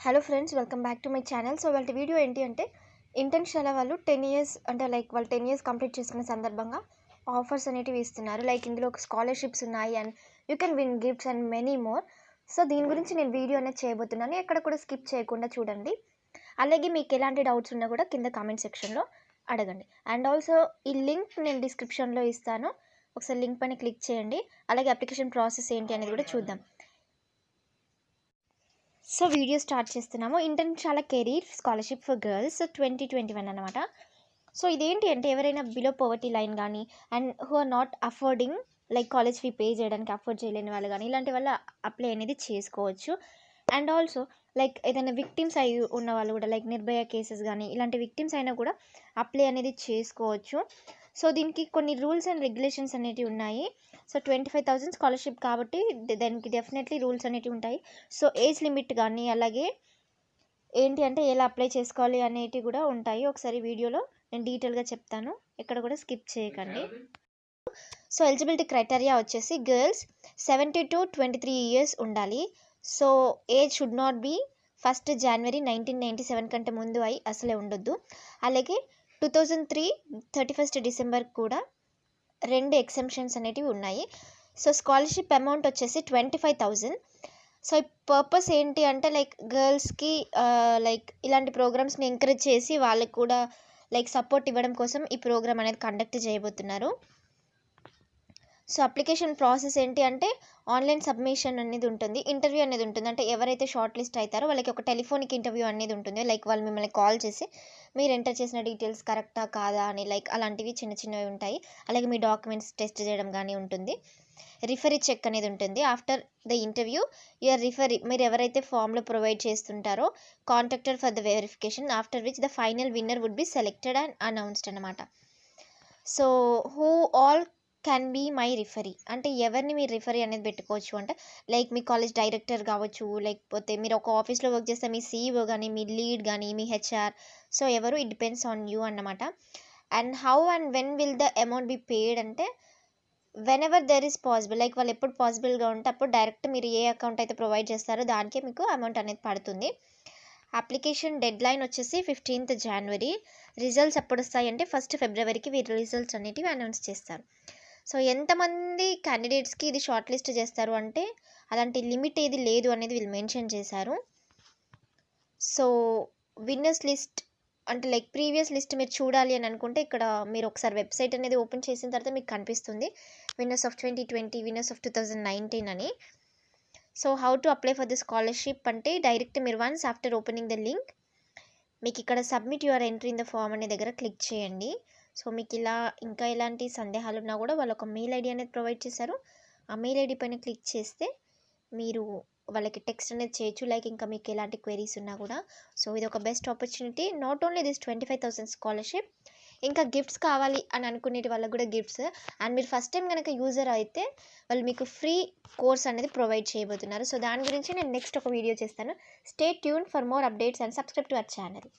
Hello friends, welcome back to my channel. So వాళ్ళ video ఏంటి అంటే ఇంటర్న్షాల వాళ్ళు 10 ఇయర్స్ అంటే వాళ్ళు 10 ఇయర్స్ కంప్లీట్ చేసుకున్న సందర్భంగా ఆఫర్స్ అనేటివి ఇస్తున్నారు. లైక్ ఇందులో స్కాలర్షిప్స్ ఉన్నాయి and you can win gifts and many more. So దీని గురించి నేను వీడియో అనేది చేయబోతున్నాను. ఎక్కడ కూడా స్కిప్ చేయకుండా చూడండి. అలాగే మీకు ఎలాంటి డౌట్స్ ఉన్నా కూడా కింద కామెంట్ సెక్షన్లో అడగండి. అండ్ ఆల్సో ఈ లింక్ నేను డిస్క్రిప్షన్లో ఇస్తాను. ఒకసారి లింక్ పైన క్లిక్ చేయండి. అలాగే అప్లికేషన్ ప్రాసెస్ ఏంటి అనేది కూడా చూద్దాం. సో వీడియో స్టార్ట్ చేస్తున్నాము. Internshala career scholarship for girls 2021 అనమాట. సో ఇదేంటి అంటే ఎవరైనా బిలో పవర్టీ లైన్ కానీ and who are not affording like college fee pay చేయడానికి అఫోర్డ్ చేయలేని వాళ్ళు కానీ ఇలాంటి వాళ్ళు అప్లై అనేది చేసుకోవచ్చు. అండ్ ఆల్సో లైక్ ఏదైనా విక్టిమ్స్ అయి ఉన్న వాళ్ళు కూడా లైక్ నిర్భయ కేసెస్ కానీ ఇలాంటి విక్టిమ్స్ అయినా కూడా అప్లై అనేది చేసుకోవచ్చు. సో దీనికి కొన్ని రూల్స్ అండ్ రెగ్యులేషన్స్ అనేటివి ఉన్నాయి. సో 25,000 స్కాలర్షిప్ కాబట్టి దానికి డెఫినెట్లీ రూల్స్ అనేటివి ఉంటాయి. సో ఏజ్ లిమిట్ కానీ అలాగే ఏంటి అంటే ఎలా అప్లై చేసుకోవాలి అనేటివి కూడా ఉంటాయి. ఒకసారి వీడియోలో నేను డీటెయిల్గా చెప్తాను, ఎక్కడ కూడా స్కిప్ చేయకండి. సో ఎలిజిబిలిటీ క్రైటీరియా వచ్చేసి గర్ల్స్ 17 to 23 ఇయర్స్ ఉండాలి. So age should not be 1st January 1997 కంటే ముందు అయి అసలే ఉండొద్దు. అలాగే 2003 31st December కూడా 2 ఎక్సెంప్షన్స్ అనేటివి ఉన్నాయి. సో స్కాలర్షిప్ అమౌంట్ వచ్చేసి 25,000. సో ఈ పర్పస్ ఏంటి అంటే లైక్ గర్ల్స్కి లైక్ ఇలాంటి ప్రోగ్రామ్స్ని ఎంకరేజ్ చేసి వాళ్ళకి కూడా లైక్ సపోర్ట్ ఇవ్వడం కోసం ఈ ప్రోగ్రామ్ అనేది కండక్ట్ చేయబోతున్నారు. సో అప్లికేషన్ ప్రాసెస్ ఏంటి అంటే ఆన్లైన్ సబ్మిషన్ అనేది ఉంటుంది, ఇంటర్వ్యూ అనేది ఉంటుంది. అంటే ఎవరైతే షార్ట్ లిస్ట్ అవుతారో వాళ్ళకి ఒక టెలిఫోనిక్ ఇంటర్వ్యూ అనేది ఉంటుంది. లైక్ వాళ్ళు మిమ్మల్ని కాల్ చేసి మీరు ఎంటర్ చేసిన డీటెయిల్స్ కరెక్టా కాదా అని లైక్ అలాంటివి చిన్న చిన్నవి ఉంటాయి. అలాగే మీ డాక్యుమెంట్స్ టెస్ట్ చేయడం కానీ ఉంటుంది. రిఫరీ చెక్ అనేది ఉంటుంది. After the interview your referee మీరు ఎవరైతే ఫామ్లో ప్రొవైడ్ చేస్తుంటారో contacted for the verification after which the final winner would be selected and announced అనమాట. So who all can be my referee అంటే ఎవరిని మీరు రిఫరీ అనేది పెట్టుకోవచ్చు అంటే లైక్ మీ కాలేజ్ డైరెక్టర్ కావచ్చు, లేకపోతే మీరు ఒక ఆఫీస్లో వర్క్ చేస్తే మీ సీఈఓ కానీ మీ లీడ్ కానీ మీ హెచ్ఆర్. సో ఎవరు ఇట్ డిపెండ్స్ ఆన్ యూ అన్నమాట. And how and when will the amount be paid అంటే whenever there is possible like వాళ్ళు ఎప్పుడు పాసిబుల్గా ఉంటే అప్పుడు డైరెక్ట్ మీరు ఏ అకౌంట్ అయితే ప్రొవైడ్ చేస్తారో దానికే మీకు అమౌంట్ అనేది పడుతుంది. అప్లికేషన్ డెడ్ లైన్ వచ్చేసి 15th January. రిజల్ట్స్ ఎప్పుడు వస్తాయి అంటే 1st February వీరి రిజల్ట్స్ అనేటివి అనౌన్స్ చేస్తారు. సో ఎంతమంది క్యాండిడేట్స్కి ఇది షార్ట్ లిస్ట్ చేస్తారు అంటే అలాంటి లిమిట్ ఏది లేదు అనేది వీళ్ళు మెన్షన్ చేశారు. సో విన్నర్స్ లిస్ట్ అంటే లైక్ ప్రీవియస్ లిస్ట్ మీరు చూడాలి అని అనుకుంటే ఇక్కడ మీరు ఒకసారి వెబ్సైట్ అనేది ఓపెన్ చేసిన తర్వాత మీకు కనిపిస్తుంది విన్నర్స్ ఆఫ్ 2020, విన్నర్స్ ఆఫ్ 2019 అని. So how to apply for the scholarship అంటే డైరెక్ట్ మీరు once after opening the link మీకు ఇక్కడ submit your entry in the form అనే దగ్గర క్లిక్ చేయండి. సో మీకు ఇలా ఇంకా ఎలాంటి సందేహాలు ఉన్నా కూడా వాళ్ళు ఒక మెయిల్ ఐడి అనేది ప్రొవైడ్ చేశారు. ఆ మెయిల్ ఐడి పైన క్లిక్ చేస్తే మీరు వాళ్ళకి టెక్స్ట్ అనేది చేయొచ్చు లైక్ ఇంకా మీకు ఎలాంటి క్వెరీస్ ఉన్నా కూడా. సో ఇది ఒక best opportunity. Not only this 25,000 scholarship, ఇంకా గిఫ్ట్స్ కావాలి అని అనుకునే వాళ్ళకి కూడా గిఫ్ట్స్. అండ్ మీరు ఫస్ట్ టైం కనుక యూజర్ అయితే వాళ్ళు మీకు ఫ్రీ కోర్స్ అనేది ప్రొవైడ్ చేయబోతున్నారు. సో దాని గురించి నేను నెక్స్ట్ ఒక వీడియో చేస్తాను. Stay tune for more updates and subscribe to our channel.